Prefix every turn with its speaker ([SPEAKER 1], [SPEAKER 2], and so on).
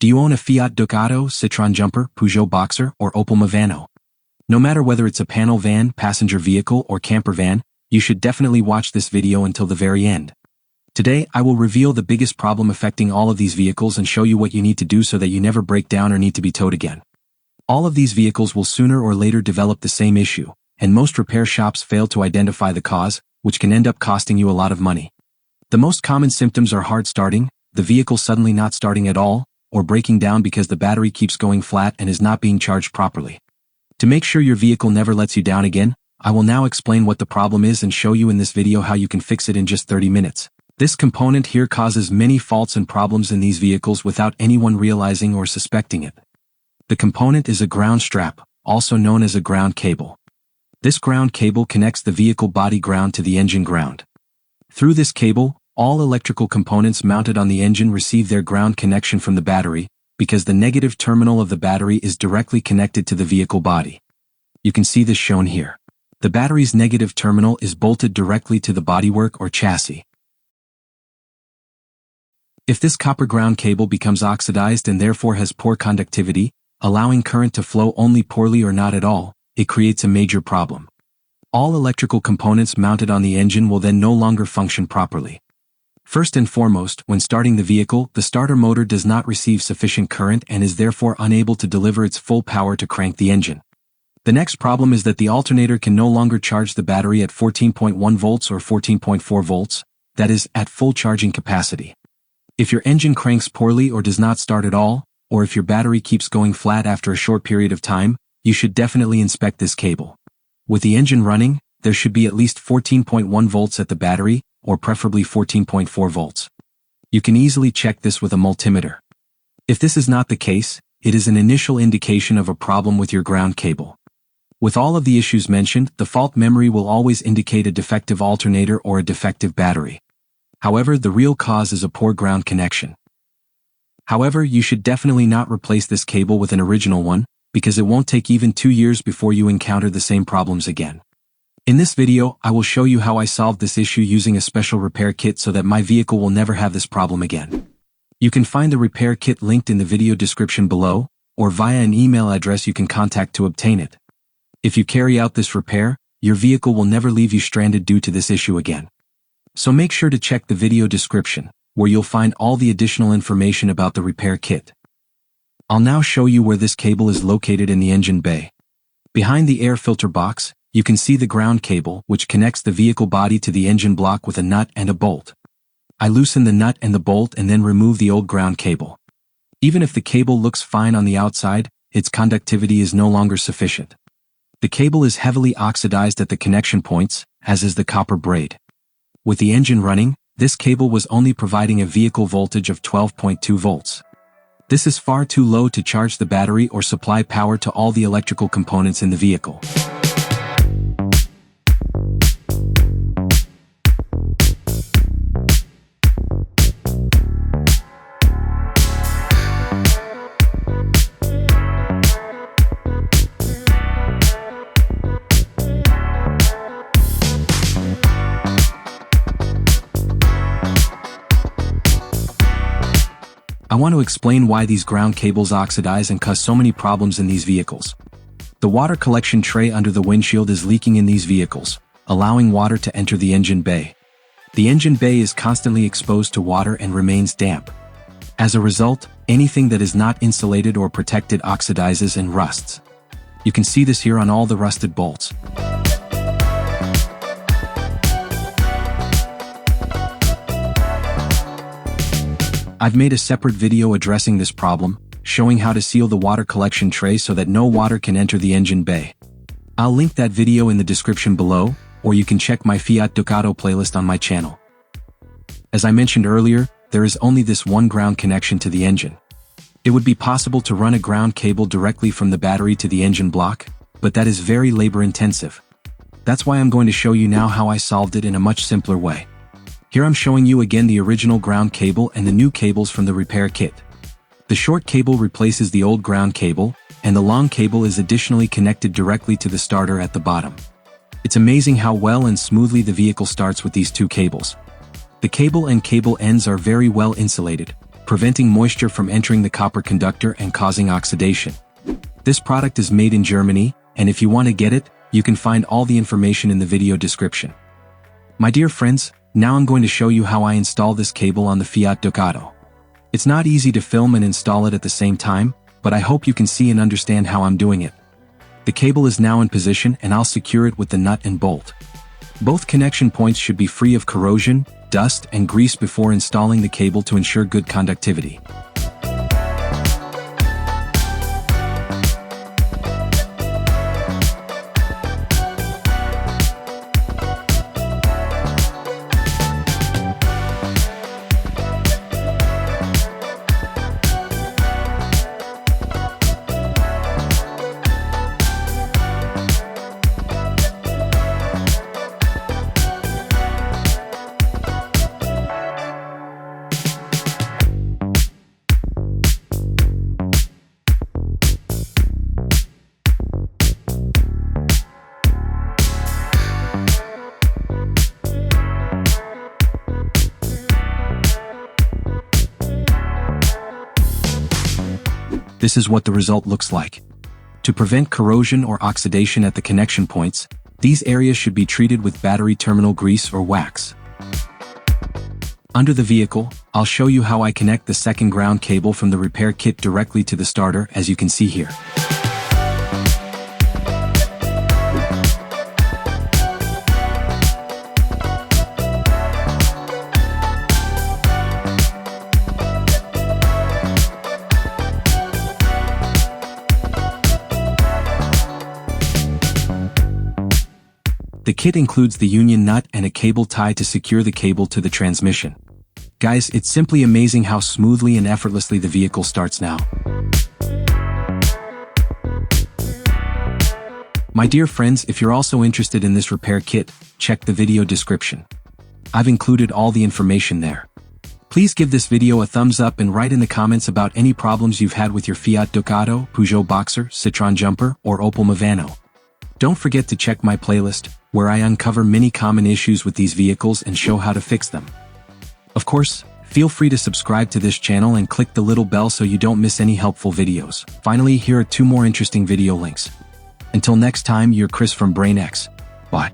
[SPEAKER 1] Do you own a Fiat Ducato, Citroën Jumper, Peugeot Boxer, or Opel Movano? No matter whether it's a panel van, passenger vehicle, or camper van, you should definitely watch this video until the very end. Today, I will reveal the biggest problem affecting all of these vehicles and show you what you need to do so that you never break down or need to be towed again. All of these vehicles will sooner or later develop the same issue, and most repair shops fail to identify the cause, which can end up costing you a lot of money. The most common symptoms are hard starting, the vehicle suddenly not starting at all, or breaking down because the battery keeps going flat and is not being charged properly. To make sure your vehicle never lets you down again, I will now explain what the problem is and show you in this video how you can fix it in just 30 minutes. This component here causes many faults and problems in these vehicles without anyone realizing or suspecting it. The component is a ground strap, also known as a ground cable. This ground cable connects the vehicle body ground to the engine ground. Through this cable, all electrical components mounted on the engine receive their ground connection from the battery, because the negative terminal of the battery is directly connected to the vehicle body. You can see this shown here. The battery's negative terminal is bolted directly to the bodywork or chassis. If this copper ground cable becomes oxidized and therefore has poor conductivity, allowing current to flow only poorly or not at all, it creates a major problem. All electrical components mounted on the engine will then no longer function properly. First and foremost, when starting the vehicle, the starter motor does not receive sufficient current and is therefore unable to deliver its full power to crank the engine. The next problem is that the alternator can no longer charge the battery at 14.1 volts or 14.4 volts, that is, at full charging capacity. If your engine cranks poorly or does not start at all, or if your battery keeps going flat after a short period of time, you should definitely inspect this cable. With the engine running, there should be at least 14.1 volts at the battery, or preferably 14.4 volts. You can easily check this with a multimeter. If this is not the case, it is an initial indication of a problem with your ground cable. With all of the issues mentioned, the fault memory will always indicate a defective alternator or a defective battery. However, the real cause is a poor ground connection. However, you should definitely not replace this cable with an original one, because it won't take even 2 years before you encounter the same problems again. In this video, I will show you how I solved this issue using a special repair kit so that my vehicle will never have this problem again. You can find the repair kit linked in the video description below, or via an email address you can contact to obtain it. If you carry out this repair, your vehicle will never leave you stranded due to this issue again. So make sure to check the video description, where you'll find all the additional information about the repair kit. I'll now show you where this cable is located in the engine bay. Behind the air filter box, you can see the ground cable which connects the vehicle body to the engine block with a nut and a bolt. I loosen the nut and the bolt and then remove the old ground cable. Even if the cable looks fine on the outside, its conductivity is no longer sufficient. The cable is heavily oxidized at the connection points, as is the copper braid. With the engine running, this cable was only providing a vehicle voltage of 12.2 volts. This is far too low to charge the battery or supply power to all the electrical components in the vehicle. I want to explain why these ground cables oxidize and cause so many problems in these vehicles. The water collection tray under the windshield is leaking in these vehicles, allowing water to enter the engine bay. The engine bay is constantly exposed to water and remains damp. As a result, anything that is not insulated or protected oxidizes and rusts. You can see this here on all the rusted bolts. I've made a separate video addressing this problem, showing how to seal the water collection tray so that no water can enter the engine bay. I'll link that video in the description below, or you can check my Fiat Ducato playlist on my channel. As I mentioned earlier, there is only this one ground connection to the engine. It would be possible to run a ground cable directly from the battery to the engine block, but that is very labor-intensive. That's why I'm going to show you now how I solved it in a much simpler way. Here I'm showing you again the original ground cable and the new cables from the repair kit. The short cable replaces the old ground cable, and the long cable is additionally connected directly to the starter at the bottom. It's amazing how well and smoothly the vehicle starts with these two cables. The cable and cable ends are very well insulated, preventing moisture from entering the copper conductor and causing oxidation. This product is made in Germany, and if you want to get it, you can find all the information in the video description. My dear friends, now I'm going to show you how I install this cable on the Fiat Ducato. It's not easy to film and install it at the same time, but I hope you can see and understand how I'm doing it. The cable is now in position and I'll secure it with the nut and bolt. Both connection points should be free of corrosion, dust, and grease before installing the cable to ensure good conductivity. This is what the result looks like. To prevent corrosion or oxidation at the connection points, these areas should be treated with battery terminal grease or wax. Under the vehicle, I'll show you how I connect the second ground cable from the repair kit directly to the starter, as you can see here. The kit includes the union nut and a cable tie to secure the cable to the transmission. Guys, it's simply amazing how smoothly and effortlessly the vehicle starts now. My dear friends, if you're also interested in this repair kit, check the video description. I've included all the information there. Please give this video a thumbs up and write in the comments about any problems you've had with your Fiat Ducato, Peugeot Boxer, Citroën Jumper, or Opel Movano. Don't forget to check my playlist, where I uncover many common issues with these vehicles and show how to fix them. Of course, feel free to subscribe to this channel and click the little bell so you don't miss any helpful videos. Finally, here are 2 more interesting video links. Until next time, you're Chris from BrainX. Bye.